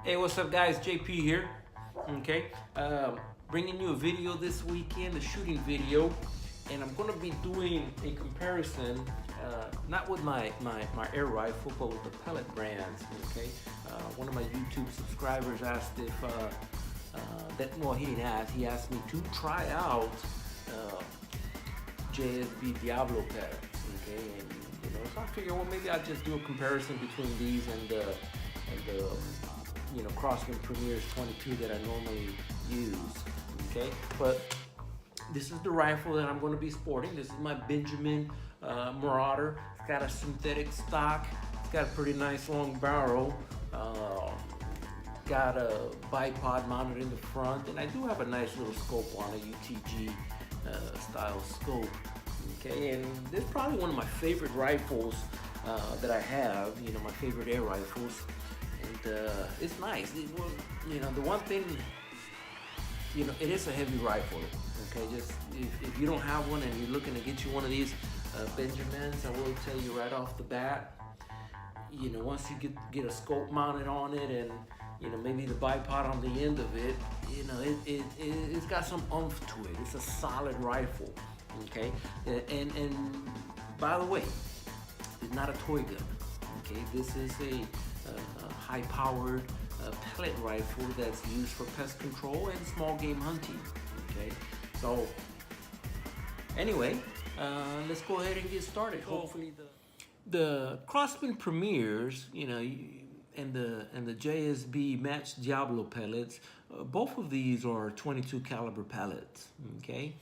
Hey, what's up, guys? JP here. Okay, bringing you a video this weekend, a shooting video, and I'm gonna be doing a comparison, not with my air rifle, but with the pellet brands. Okay, one of my YouTube subscribers asked if well, he didn't ask. He asked me to try out JSB Diabolo pellets. Okay, and so I figured, well, maybe I'll just do a comparison between these and the Crossman Premier's 22 that I normally use. Okay, but this is the rifle that I'm going to be sporting. This is my Benjamin Marauder. It's got a synthetic stock. It's got a pretty nice long barrel. Got a bipod mounted in the front, and I do have a nice little scope on a UTG style scope. Okay, and this is probably one of my favorite rifles that I have. My favorite air rifles. And it's nice. The one thing, it is a heavy rifle. Okay, just if you don't have one and you're looking to get you one of these Benjamins, I will tell you right off the bat, once you get a scope mounted on it and maybe the bipod on the end of it, it's got some oomph to it. It's a solid rifle. Okay, and by the way, it's not a toy gun. Okay, this is a high-powered pellet rifle that's used for pest control and small game hunting. Okay, so anyway, let's go ahead and get started. Hopefully, the Crossman Premiers, and the JSB Match Diabolo pellets, both of these are 22 caliber pellets. Okay,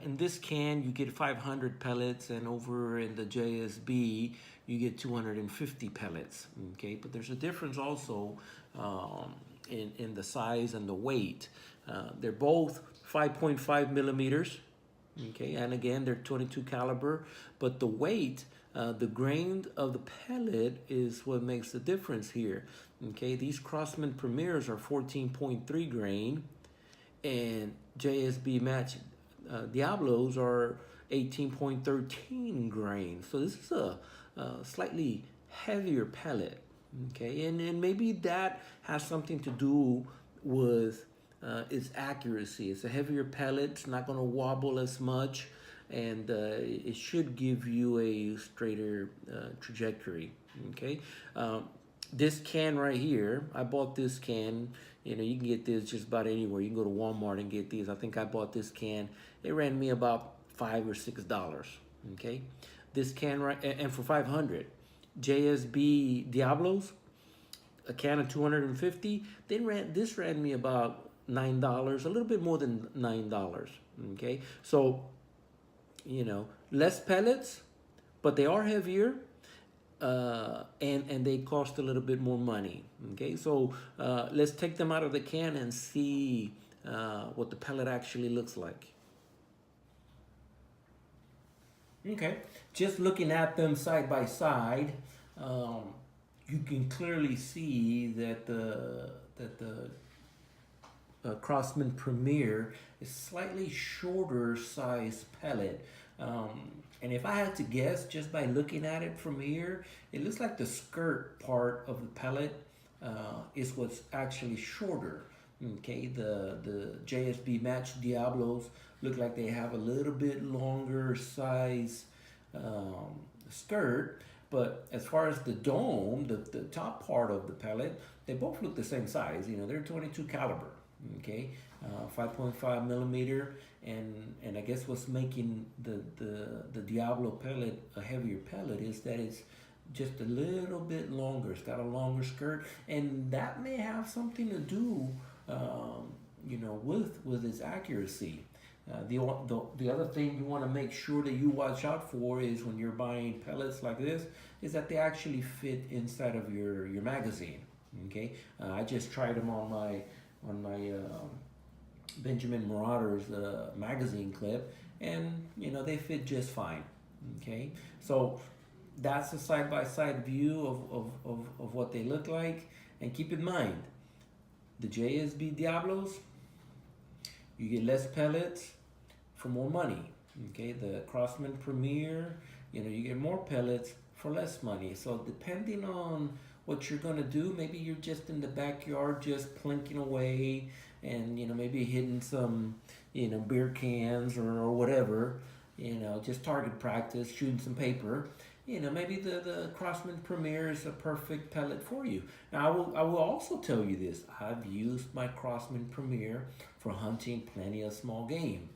in this can you get 500 pellets, and over in the JSB you get 250 pellets. Okay, but there's a difference also in the size and the weight. They're both 5.5 millimeters. Okay, and again they're 22 caliber, but the weight, the grain of the pellet is what makes the difference here. Okay, these Crossman Premiers are 14.3 grain, and JSB Match Diablos are 18.13 grain. So this is a slightly heavier pellet. Okay, and maybe that has something to do with its accuracy. It's a heavier pellet. It's not going to wobble as much, and it should give you a straighter trajectory. Okay, this can right here, I bought this can. You can get this just about anywhere. You can go to Walmart and get these. I think I bought this can. It ran me about $5 or $6. Okay, this can right, and for 500, JSB Diablos, a can of 250. This ran me about $9, a little bit more than $9. Okay, so less pellets, but they are heavier, and they cost a little bit more money. Okay, so let's take them out of the can and see what the pellet actually looks like. Okay, just looking at them side by side, you can clearly see that the Crossman Premier is slightly shorter size pellet. And if I had to guess, just by looking at it from here, it looks like the skirt part of the pellet is what's actually shorter. Okay, the JSB Match Diablos look like they have a little bit longer size skirt, but as far as the dome, the top part of the pellet, they both look the same size. They're 22 caliber. Okay, 5.5 millimeter, and I guess what's making the Diablo pellet a heavier pellet is that it's just a little bit longer. It's got a longer skirt, and that may have something to do with its accuracy. The other thing you want to make sure that you watch out for is when you're buying pellets like this, is that they actually fit inside of your magazine. Okay, I just tried them on my Benjamin Marauder's magazine clip, and they fit just fine. Okay, so that's a side-by-side view of what they look like. And keep in mind, the JSB Diablos, you get less pellets for more money. Okay, the Crossman Premier, you get more pellets for less money. So depending on what you're gonna do. Maybe you're just in the backyard just plinking away, and maybe hitting some beer cans or whatever. Just target practice, shooting some paper. Maybe the Crossman Premier is a perfect pellet for you. Now, I will also tell you this. I've used my Crossman Premier for hunting plenty of small game,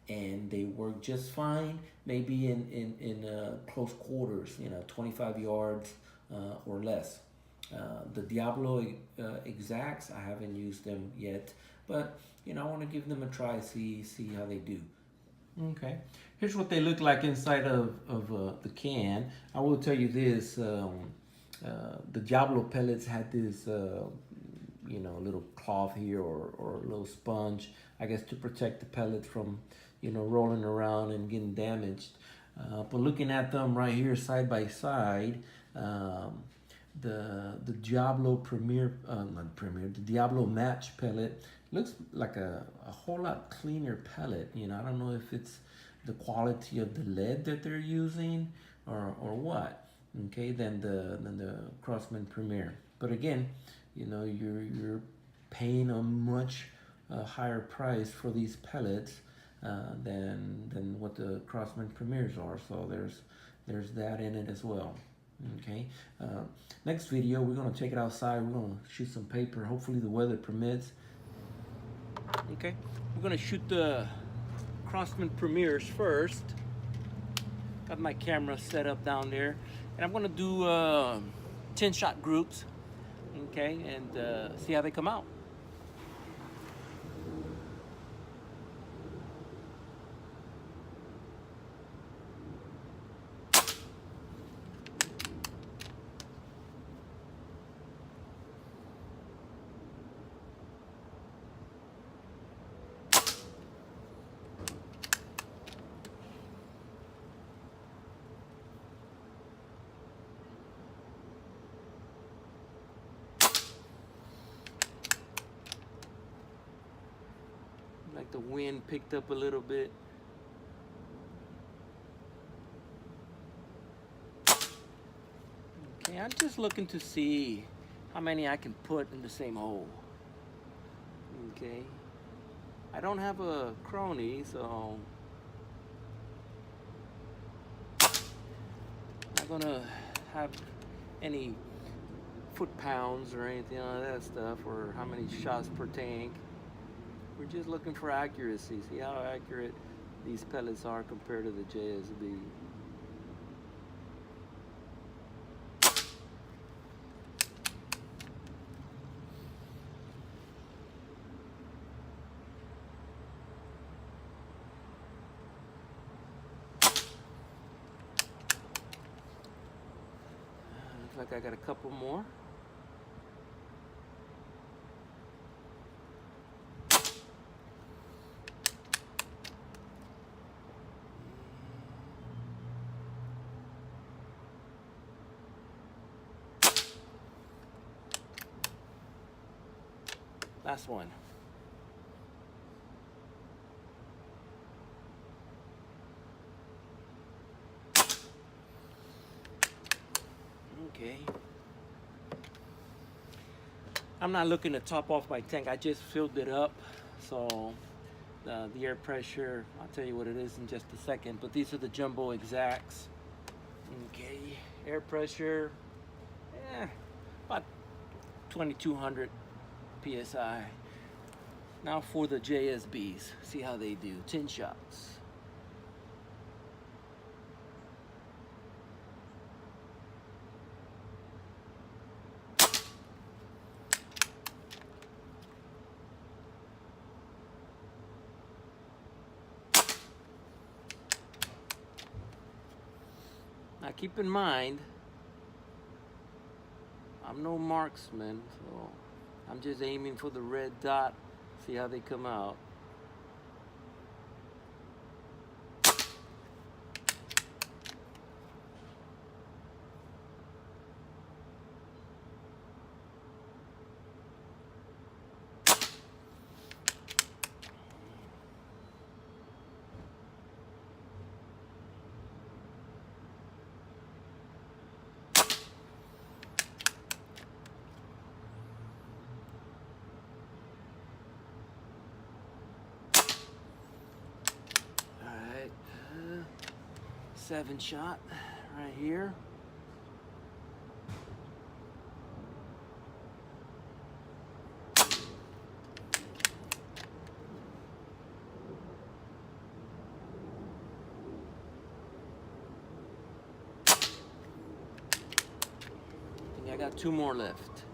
and they work just fine. Maybe in close quarters, 25 yards or less. The Diabolo exacts, I haven't used them yet, but I want to give them a try, see how they do. Okay, here's what they look like inside of the can. I will tell you this, the Diablo pellets had this little cloth here or a little sponge, I guess, to protect the pellet from rolling around and getting damaged. But looking at them right here side by side, the Diablo the Diablo Match pellet looks like a whole lot cleaner pellet. I don't know if it's the quality of the lead that they're using or what. Okay, than the Crossman Premier. But again, you're paying a much higher price for these pellets than what the Crossman Premiers are. So there's that in it as well. Okay, next video we're gonna take it outside. We're gonna shoot some paper. Hopefully the weather permits. Okay, we're gonna shoot the Crossman Premiers first. Got my camera set up down there, and I'm gonna do 10-shot groups. Okay, and see how they come out. Like the wind picked up a little bit. Okay, I'm just looking to see how many I can put in the same hole. Okay, I don't have a crony, so I'm not gonna have any foot pounds or anything like that stuff, or how many shots per tank. We're just looking for accuracy. See how accurate these pellets are compared to the JSB. Looks like I got a couple more. Last one. Okay. I'm not looking to top off my tank. I just filled it up. So the air pressure, I'll tell you what it is in just a second. But these are the jumbo exacts. Okay. Air pressure, about 2,200 PSI. Now for the JSBs, see how they do. 10 shots. Now keep in mind, I'm no marksman, so I'm just aiming for the red dot, see how they come out. 7 shot right here. I got 2 more left.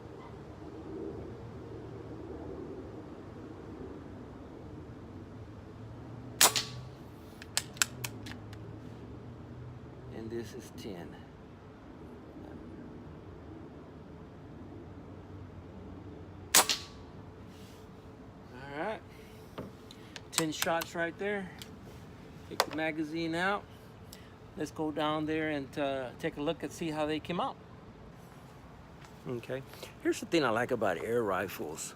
And this is 10. All right. 10 shots right there. Take the magazine out. Let's go down there and take a look and see how they came out. Okay, here's the thing I like about air rifles.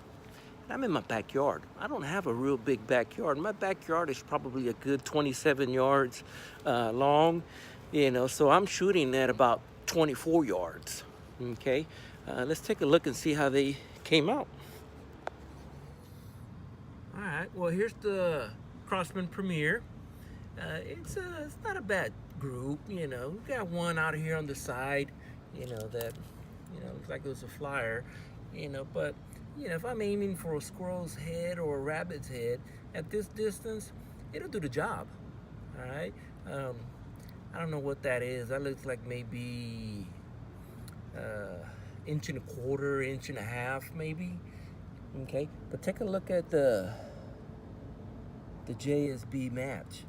I'm in my backyard. I don't have a real big backyard. My backyard is probably a good 27 yards long, you know, so I'm shooting at about 24 yards, okay? Let's take a look and see how they came out. All right, well, here's the Crossman Premier. It's not a bad group, you know. We got one out here on the side, you know, that looks like it was a flyer, you know, but, you know, if I'm aiming for a squirrel's head or a rabbit's head at this distance, it'll do the job, all right? I don't know what that is. That looks like maybe 1.25 inches, 1.5 inches, maybe, okay? But take a look at the JSB Match.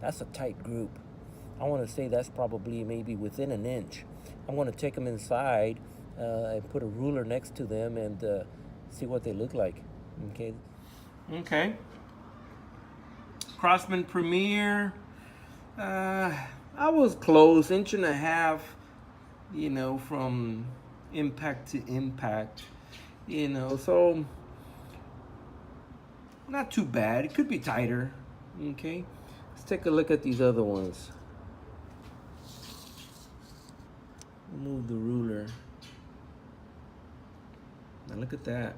That's a tight group. I want to say that's probably maybe within 1 inch. I'm going to take them inside and put a ruler next to them and see what they look like. Okay. Okay. Crossman Premier. I was close, 1.5 inches, you know, from impact to impact, you know, so not too bad. It could be tighter. Okay. Let's take a look at these other ones. Move the ruler. Now look at that.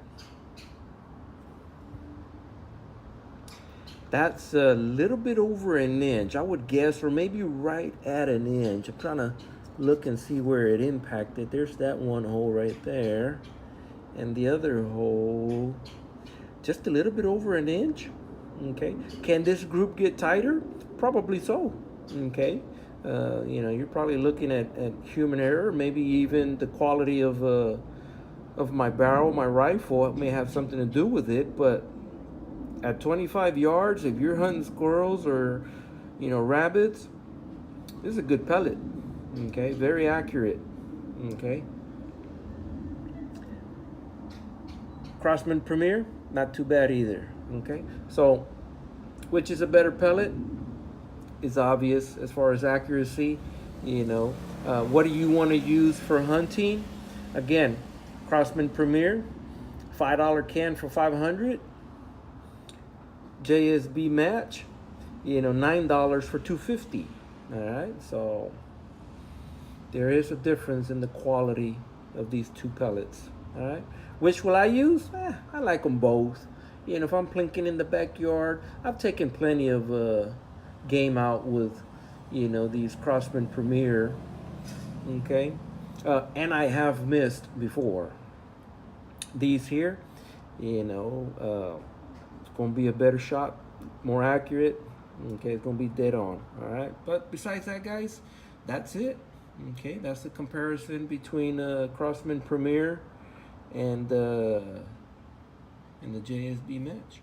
That's a little bit over 1 inch, I would guess, or maybe right at 1 inch. I'm trying to look and see where it impacted. There's that one hole right there. And the other hole, just a little bit over 1 inch. Okay. Can this group get tighter? Probably so. Okay. You know, you're probably looking at human error, maybe even the quality of my barrel, my rifle. It may have something to do with it, but at 25 yards, if you're hunting squirrels or, you know, rabbits, this is a good pellet. Okay, very accurate. Okay. Crossman Premier, not too bad either. Okay, so which is a better pellet? Is obvious as far as accuracy. You know, what do you want to use for hunting? Again, Crossman Premier, $5 can for 500. JSB Match, you know, $9 for 250. All right, so there is a difference in the quality of these two pellets. All right, which will I use? I like them both. You know, if I'm plinking in the backyard, I've taken plenty of game out with, you know, these Crossman Premier. Okay, and I have missed before. These here, you know, it's gonna be a better shot, more accurate. Okay, it's gonna be dead on. All right, but besides that, guys, that's it. Okay, that's the comparison between Crossman Premier and the JSB Match.